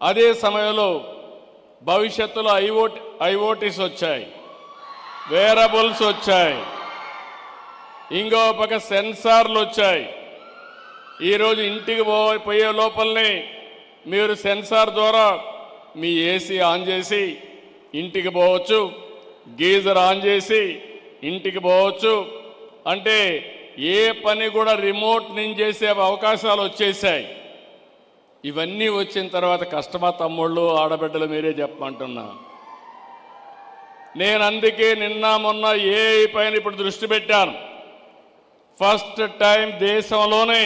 అదే సమయంలో భవిష్యత్తులో ఐఓటీస్ వచ్చాయి, వేరబుల్స్ వచ్చాయి, ఇంకో పక్క సెన్సార్లు వచ్చాయి. ఈరోజు ఇంటికి పోయే లోపలనే మీరు సెన్సార్ ద్వారా మీ ఏసీ ఆన్ చేసి ఇంటికి పోవచ్చు, గీజర్ ఆన్ చేసి ఇంటికి పోవచ్చు. అంటే ఏ పని కూడా రిమోట్ నుంచి చేసే అవకాశాలు వచ్చేసాయి. ఇవన్నీ వచ్చిన తర్వాత కష్టమా తమ్ముళ్ళు ఆడబిడ్డలు మీరే చెప్పమంటున్నా. నేను అందుకే నిన్న మొన్న ఏఐ పైన ఇప్పుడు దృష్టి పెట్టాను. ఫస్ట్ టైం దేశంలోనే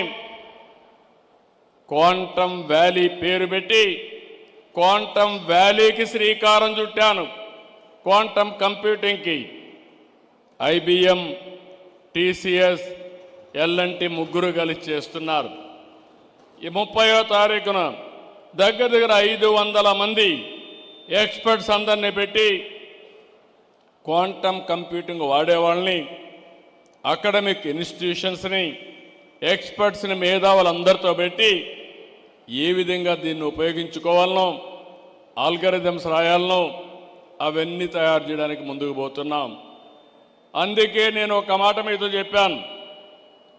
క్వాంటమ్ వ్యాలీ పేరు పెట్టి క్వాంటమ్ వ్యాలీకి శ్రీకారం చుట్టాను. క్వాంటమ్ కంప్యూటింగ్కి ఐబిఎం, టీసీఎస్, ఎల్ఎన్టీ ముగ్గురు కలిసి చేస్తున్నారు. ఈ 30వ తారీఖున దగ్గర 500 మంది ఎక్స్పర్ట్స్ అందరినీ పెట్టి క్వాంటమ్ కంప్యూటింగ్ వాడేవాళ్ళని, అకాడమిక్ ఇన్స్టిట్యూషన్స్ని, ఎక్స్పర్ట్స్ని, మేధావులందరితో పెట్టి ఏ విధంగా దీన్ని ఉపయోగించుకోవాలనో, ఆల్గరిథమ్స్ రాయాలనో అవన్నీ తయారు చేయడానికి ముందుకు పోతున్నాం. అందుకే నేను ఒక మాట మీతో చెప్పాను.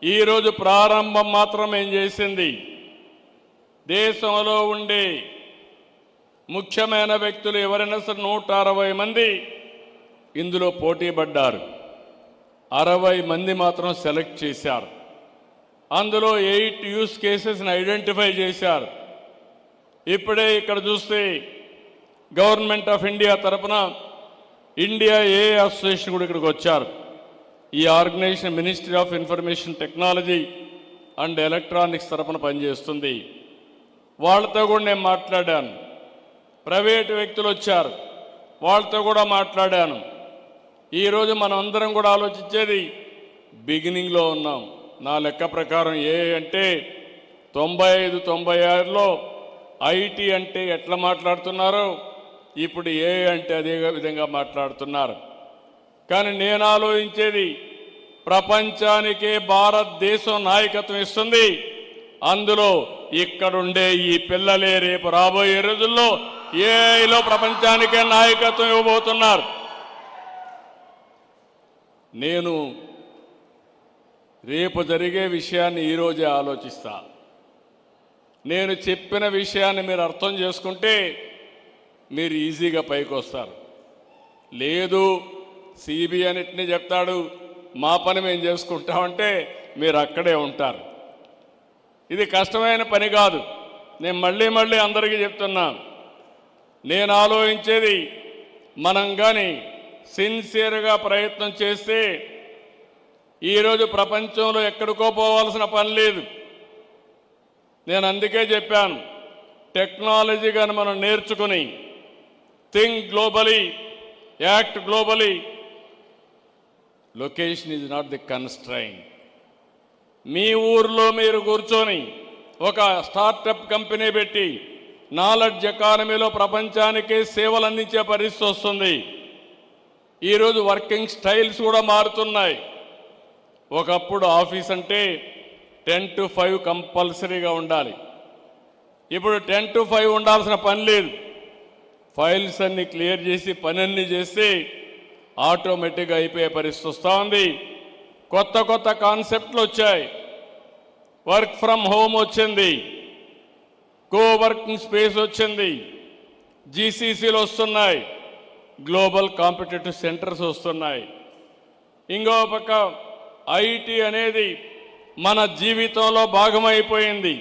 ఈరోజు ప్రారంభం మాత్రం ఏం చేసింది, దేశంలో ఉండే ముఖ్యమైన వ్యక్తులు ఎవరైనా సరే 160 మంది ఇందులో పోటీ పడ్డారు. 60 మంది మాత్రం సెలెక్ట్ చేశారు. అందులో 8 యూస్ కేసెస్ని ఐడెంటిఫై చేశారు. ఇప్పుడే ఇక్కడ చూస్తే గవర్నమెంట్ ఆఫ్ ఇండియా తరఫున ఇండియా ఏ అసోసియేషన్ కూడా ఇక్కడికి వచ్చారు. ఈ organisation ministry of information technology and electronics తరఫున పనిచేస్తుంది. వాళ్ళతో కూడా నేను మాట్లాడాను. ప్రైవేటు వ్యక్తులు వచ్చారు, వాళ్ళతో కూడా మాట్లాడాను. ఈరోజు మనం అందరం కూడా ఆలోచించేది బిగినింగ్లో ఉన్నాం. నా లెక్క ప్రకారం ఏ అంటే 95-96లో ఐటీ అంటే ఎట్లా మాట్లాడుతున్నారో ఇప్పుడు ఏ అంటే అదే విధంగా మాట్లాడుతున్నారు. కానీ నేను ఆలోచించేది ప్రపంచానికే భారతదేశం నాయకత్వం ఇస్తుంది. అందులో ఇక్కడుండే ఈ పిల్లలే రేపు రాబోయే రోజుల్లో ఏఐలో ప్రపంచానికే నాయకత్వం ఇవ్వబోతున్నారు. నేను రేపు జరిగే విషయాన్ని ఈరోజే ఆలోచిస్తా. నేను చెప్పిన విషయాన్ని మీరు అర్థం చేసుకుంటే మీరు ఈజీగా పైకి వస్తారు. లేదు సిబిఐ అన్నిటినీ చెప్తాడు, మా పని మేము చేసుకుంటామంటే మీరు అక్కడే ఉంటారు. ఇది కష్టమైన పని కాదు. నేను మళ్ళీ అందరికీ చెప్తున్నా, నేను ఆలోచించేది మనం కానీ సిన్సియర్గా ప్రయత్నం చేస్తే ఈరోజు ప్రపంచంలో ఎక్కడికో పోవాల్సిన పని లేదు. నేను అందుకే చెప్పాను, టెక్నాలజీ కానీ మనం నేర్చుకుని think globally, act globally, location is not the constraint. మీ ఊర్లో మీరు కూర్చొని ఒక స్టార్టప్ కంపెనీ పెట్టి నాలెడ్జ్ ఎకానమీలో ప్రపంచానికే సేవలు అందించే పరిస్థితి వస్తుంది. ఈరోజు వర్కింగ్ స్టైల్స్ కూడా మారుతున్నాయి. ఒకప్పుడు ఆఫీస్ అంటే 10 to 5 కంపల్సరీగా ఉండాలి. ఇప్పుడు 10 to 5 ఉండాల్సిన పని లేదు. ఫైల్స్ అన్ని క్లియర్ చేసి పని అన్ని చేస్తే ఆటోమేటిక్గా అయిపోయే పరిస్థితి వస్తూ ఉంది. కొత్త కాన్సెప్ట్లు వచ్చాయి. వర్క్ ఫ్రమ్ హోమ్ వచ్చింది, కో వర్కింగ్ స్పేస్ వచ్చింది, జీసీసీలు వస్తున్నాయి, గ్లోబల్ కాంపిటేటివ్ సెంటర్స్ వస్తున్నాయి. ఇంకో పక్క ఐటీ అనేది మన జీవితంలో భాగమైపోయింది.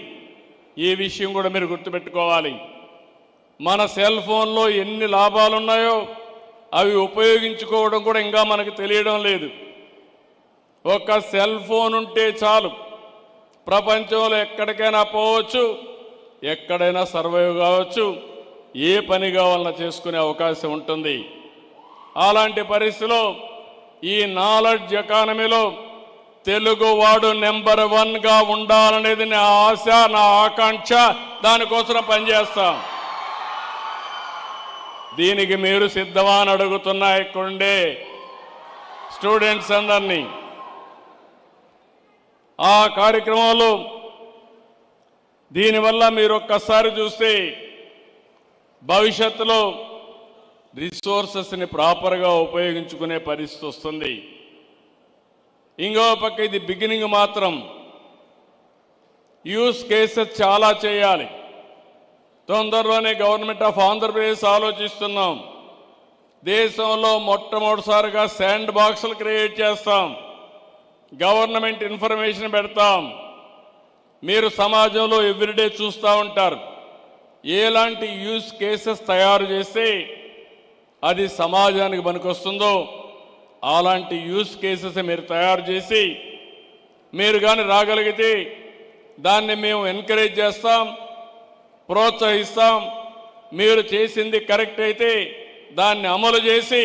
ఈ విషయం కూడా మీరు గుర్తుపెట్టుకోవాలి. మన సెల్ ఫోన్లో ఎన్ని లాభాలు ఉన్నాయో అవి ఉపయోగించుకోవడం కూడా ఇంకా మనకు తెలియడం లేదు. ఒక సెల్ ఫోన్ ఉంటే చాలు, ప్రపంచంలో ఎక్కడికైనా పోవచ్చు, ఎక్కడైనా సర్వైవ్ కావచ్చు, ఏ పని కావాలన్నా చేసుకునే అవకాశం ఉంటుంది. అలాంటి పరిస్థితిలో ఈ నాలెడ్జ్ ఎకానమీలో తెలుగువాడు నెంబర్ 1గా ఉండాలనేది నా ఆశ, నా ఆకాంక్ష. దానికోసం పనిచేస్తాం. దీనికి మీరు సిద్ధమా అని అడుగుతున్నా ఇక్కడుండే స్టూడెంట్స్ అందరినీ. ఆ కార్యక్రమంలో దీనివల్ల మీరు ఒక్కసారి చూస్తే భవిష్యత్తులో రిసోర్సెస్ని ప్రాపర్గా ఉపయోగించుకునే పరిస్థితి వస్తుంది. ఇంకో పక్క ఇది బిగినింగ్ మాత్రం. యూస్ కేసెస్ చాలా చేయాలి. తొందరలోనే గవర్నమెంట్ ఆఫ్ ఆంధ్రప్రదేశ్ ఆలోచిస్తున్నాం. దేశంలో మొట్టమొదటిసారిగా శాండ్ బాక్సులు క్రియేట్ చేస్తాం. గవర్నమెంట్ ఇన్ఫర్మేషన్ పెడతాం. మీరు సమాజంలో ఎవ్రీడే చూస్తూ ఉంటారు. ఎలాంటి యూస్ కేసెస్ తయారు చేస్తే అది సమాజానికి పనికొస్తుందో అలాంటి యూస్ కేసెస్ మీరు తయారు చేసి మీరు కానీ రాగలిగితే దాన్ని మేము ఎంకరేజ్ చేస్తాం, ప్రోత్సహిస్తాం. మీరు చేసింది కరెక్ట్ అయితే దాన్ని అమలు చేసి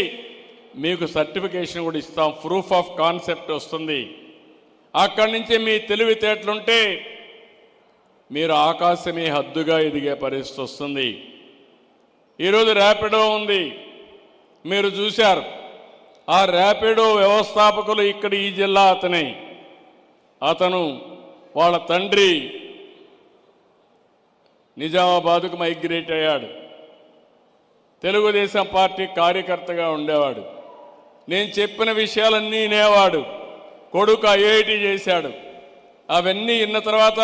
మీకు సర్టిఫికేషన్ కూడా ఇస్తాం. ప్రూఫ్ ఆఫ్ కాన్సెప్ట్ వస్తుంది. అక్కడి నుంచి మీ తెలివితేటలుంటే మీరు ఆకాశమే హద్దుగా ఎదిగే పరిస్థితి వస్తుంది. ఈరోజు ర్యాపిడో ఉంది, మీరు చూశారు. ఆ ర్యాపిడో వ్యవస్థాపకులు ఇక్కడ ఈ జిల్లా అతను వాళ్ళ తండ్రి నిజామాబాద్కు మైగ్రేట్ అయ్యాడు. తెలుగుదేశం పార్టీ కార్యకర్తగా ఉండేవాడు. నేను చెప్పిన విషయాలన్నీ వినేవాడు. కొడుకు ఐఐటి చేశాడు. అవన్నీ విన్న తర్వాత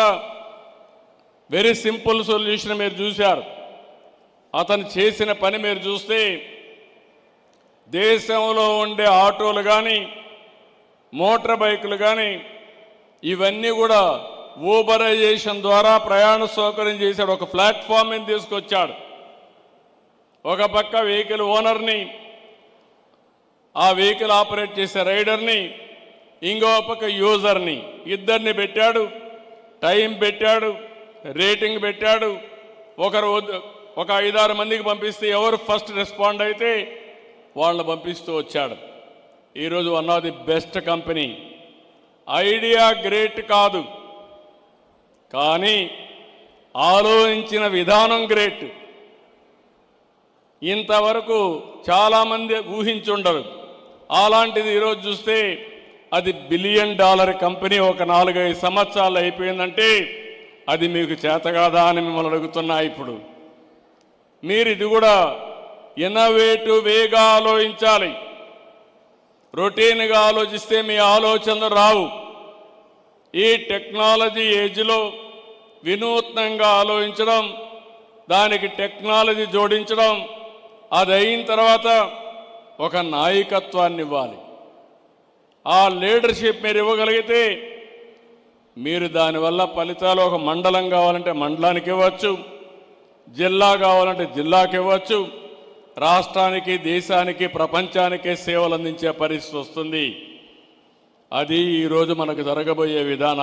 వెరీ సింపుల్ సొల్యూషన్ మీరు చూశారు. అతను చేసిన పని మీరు చూస్తే దేశంలో ఉండే ఆటోలు కానీ మోటార్ బైకులు కానీ ఇవన్నీ కూడా ఊబరైజేషన్ ద్వారా ప్రయాణ సౌకర్యం చేశాడు. ఒక ప్లాట్ఫామ్ని తీసుకొచ్చాడు. ఒక పక్క వెహికల్ ఓనర్ని, ఆ వెహికల్ ఆపరేట్ చేసే రైడర్ని, ఇంకో పక్క యూజర్ని, ఇద్దరిని పెట్టాడు. టైం పెట్టాడు, రేటింగ్ పెట్టాడు. ఒక 5-6 మందికి పంపిస్తే ఎవరు ఫస్ట్ రెస్పాండ్ అయితే వాళ్ళని పంపిస్తూ వచ్చాడు. ఈరోజు one of the best company. Idea great కాదు, కానీ ఆలోచించిన విధానం గ్రేట్. ఇంతవరకు చాలామంది ఊహించుండరు. అలాంటిది ఈరోజు చూస్తే అది $1 బిలియన్ కంపెనీ. ఒక 4-5 సంవత్సరాలు అయిపోయిందంటే అది మీకు చేత కాదా అని మిమ్మల్ని అడుగుతున్నా. ఇప్పుడు మీరు ఇది కూడా ఇన్నోవేటివ్ వేగా ఆలోచించాలి. రొటీన్గా ఆలోచిస్తే మీ ఆలోచనలు రావు. ఈ టెక్నాలజీ ఏజ్లో వినూత్నంగా ఆలోచించడం, దానికి టెక్నాలజీ జోడించడం, అది అయిన తర్వాత ఒక నాయకత్వాన్ని ఇవ్వాలి. ఆ లీడర్షిప్ మీరు ఇవ్వగలిగితే మీరు దానివల్ల ఫలితాలు ఒక మండలం కావాలంటే మండలానికి ఇవ్వచ్చు, జిల్లా కావాలంటే జిల్లాకి ఇవ్వచ్చు, రాష్ట్రానికి, దేశానికి, ప్రపంచానికే సేవలు అందించే పరిస్థితి వస్తుంది. అది ఈరోజు మనకు జరగబోయే విధానాలు.